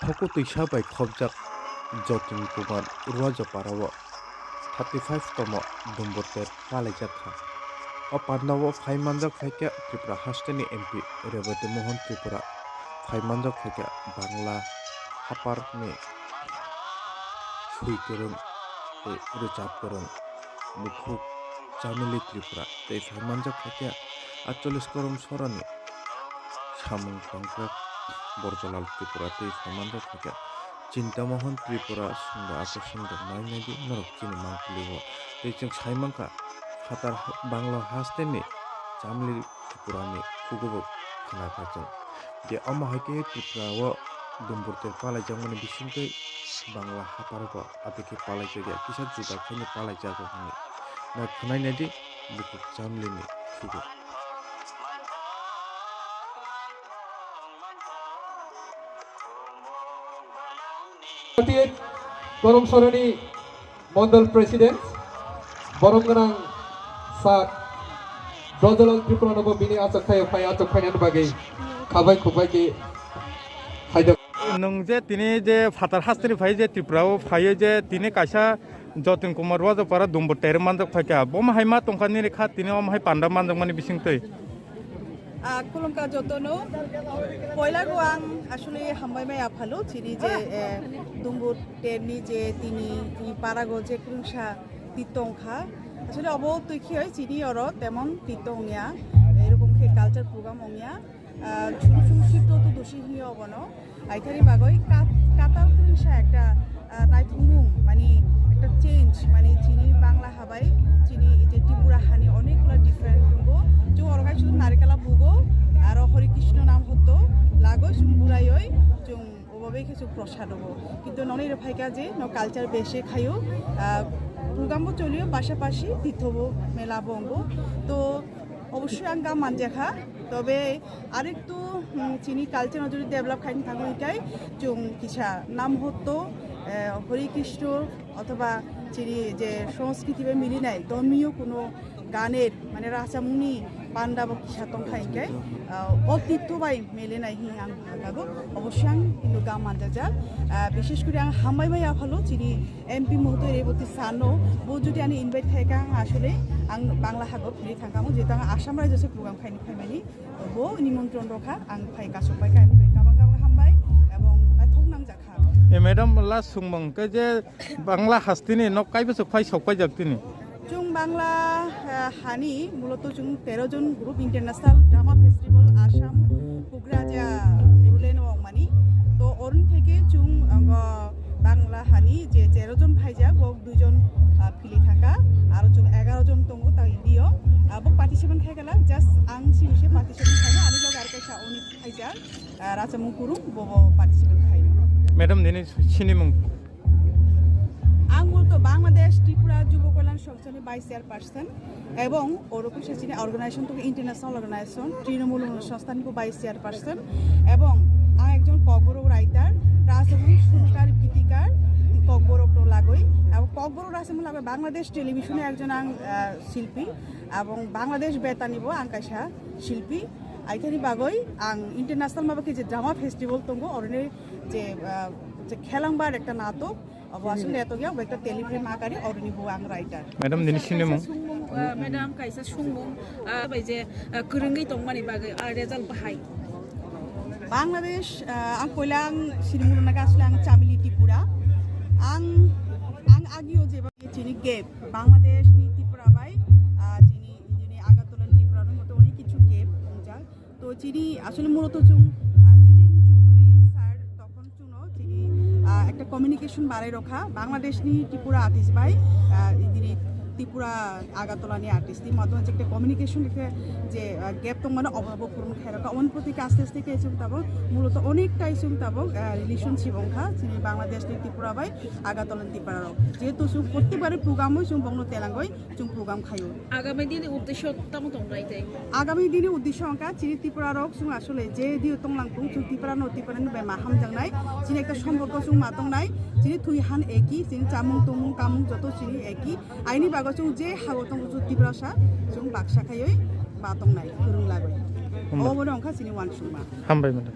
Hokutui sabai khobjak Jotin Kumar Rajaparawa 35 tomo Dumboter Palaijakha. O Pandavo Faimanjak Faika Tripura Hasteni MP Revati Mohan Tripura Faimanjak Faika Bangla Haparni Suikerung Ruchapurung Bukhuk Jamili Tripura Tei Faimanjak Faika 48 korong sorani Samung Pangkok Borjolal Tripura Tei Faimanjak Faika Cintamohon Tripura Sunda Akosung Nainadi Norok Chini Mangkuliwo Tei Jeng Saimangka Hatar Bangla Hasteni Jamili Tripurani Kugubo Khanakajang De Amma Haike Tripura wo Dumburter Palaijangmani Bisingkai Bangla Haparko Atiki Palaijaga Kisa Juda Kini Palaijaga Hani Na Khanainadi Bukuk Jamlini Kugu Korong Sorani Mondal President Borongganang Sa Dodolal Tripura Nobo Bini Acakai Bagai Kabai Kubai Ki Haida nung je tini je fatar hastri phai je Tripura phai je tini kaisa Jotin Kumar Rajapara Dumboter manjak phai bom haima tongkani rekha tini om hai panda manjak mani bisingtoi Kulungka jotono poila goang asule hambai mai aphalo chini je dumbur terni je tini parago je kulungsa titongkha asule obo tuikhi hoi chini oro temon titongya erokom khe culture program ongya churu churu shito to doshi hi obono aithari bagoi katal kulungsa ekta naithumung mani ekta change mani chini bangla habai chini je Tripura hani onekগুলা different dungo जो औरगाय शुद्ध नारिकला बुगो आरो हरि कृष्ण नाम हतो लागो सुंबुरायoi जों ओबाबे কিছু প্রসাদ হবো কিন্তু ননি রেফাইকা যে ন কালচার বেশে খাইও প্রোগ্রামও চলিও পাশাপাশি তীর্থবো মেলা বঙ্গ তো অবশ্যই আঙ্গা মানজাখা তবে আরেকটু চিনি কালচার যদি ডেভেলপ খাইনি থাকো এটাই जों কিছা নাম হতো হরি কৃষ্ণ অথবা চিনি যে সংস্কৃতি মিলি নাই ধর্মীয় কোনো গানের মানে রাসামুনি পান্ডা বা কিসা তংখাইকাই অতীর্থ বাই মেলে নাই হি আং ভাগাগো অবশ্যই আং কিন্তু গাম মানজা যা বিশেষ করে আং হামাই বাই আফালো চিনি এমপি মুহূর্তে রেবতী সানো বো যদি আনি ইনভাইট খাইকা আসলে আং বাংলা হাগত ফিরে থাকামো যেটা আং আসাম রাজ্যসে প্রোগ্রাম খাইনি ফাইমানি বো নিমন্ত্রণ রখা আং ফাই কাসপাই কাইনি গাবাং গাবাং হামবাই এবং নাথক নাং জাখা e madam la sungmang ke je bangla hastini nok kai besok phai sokpai jaktini जों बांग्ला हानि मूलत जों 13 जन group international drama festival Assam Kokrajhar रुलेन मानी तो अरुण থেকে जों बांग्ला हानि जे 13 जन भाइजा बक 2 जन फिलि थाका आरो जों 11 जन दंगो ता इदियो बक पार्टिसिपेंट खायगला जस्ट आं सिमिसे पार्टिसिपेंट खायनो आनि लग आर कायसा अनि भाइजा राजामुं गुरु बबो पार्टिसिपेंट खायनो madam dini sinimung আঙুল তো বাংলাদেশ ত্রিপুরা যুব কল্যাণ সংগঠনের ভাইস চেয়ারপারসন এবং ওরকম সেচিনে অর্গানাইজেশন থেকে ইন্টারন্যাশনাল অর্গানাইজেশন তৃণমূল সংস্থানিক ভাইস চেয়ারপারসন এবং আং একজন ককবরক রাইটার রাজমুং সুরকার গীতিকার ককবরক লাগই এবং ককবরক রাজমুং লাগই বাংলাদেশ টেলিভিশনে একজন আং শিল্পী এবং বাংলাদেশ বেতানিব আং কাইসা শিল্পী আইথানি বাগই আং ইন্টারন্যাশনাল মাবাকে যে ড্রামা ফেস্টিভ্যাল তঙ্গো অরনে যে খেলাংবার একটা নাটক আসলে এত গিয়া একটা টেলিফিল্ম আকারে অরনি বো আং writer madam dini sinimung madam kaisa sungmung bai je kurungi tongmani bagai result bahai Bangladesh আং কইলাং সিরিমুল নাগা আসলে আং চামিলি ত্রিপুরা আং আগিও যে চিনি গেপ বাংলাদেশ নি ত্রিপুরা বাই চিনি ইঞ্জিনি আগাতলান ত্রিপুরার মতো অনেক কিছু গেপ যা তো চিনি আসলে মূলত চুং জিতেন চৌধুরী স্যার তখন চুনো চিনি একটা কমিউনিকেশন বাড়াই রাখা বাংলাদেশ নি ত্রিপুরা আর্টিস্ট বাই ইঞ্জিনি ত্রিপুরা আগাতলানি আর্টিস্ট মাধ্যমে যে একটা কমিউনিকেশন যে গ্যাপ তো মানে অভাব পূরণ খাই রাখা অন প্রতি আস্তে আস্তে কেছুম তাবো মূলত অনেকটাই চুম তাবো রিলেশনশিপ অংখা চিনি বাংলাদেশ নি ত্রিপুরা বাই আগাতলান ত্রিপুরা যেহেতু চুম প্রত্যেকবারে প্রোগ্রামই চুম বংন তেলাঙ্গই চুম প্রোগ্রাম খাইও আগামী দিনে উদ্দেশ্য তামো তংরাইতে আগামী দিনে উদ্দেশ্য অংকা চিনি ত্রিপুরা রক চুম আসলে যে দিও তংলাংপুং চুম ত্রিপুরা বে মাহাম জাংনাই চিনি একটা সম্পর্ক চুম মাতংনাই চিনি থুই হান একই চিনি চামুং তমুং কামুং যত চিনি একই আইনি বাগো চুং যে হাগো তং Tripurasa চুং Baksa খাইoi batong nai kurung lagoi o bono angka sini wan suma hambai madam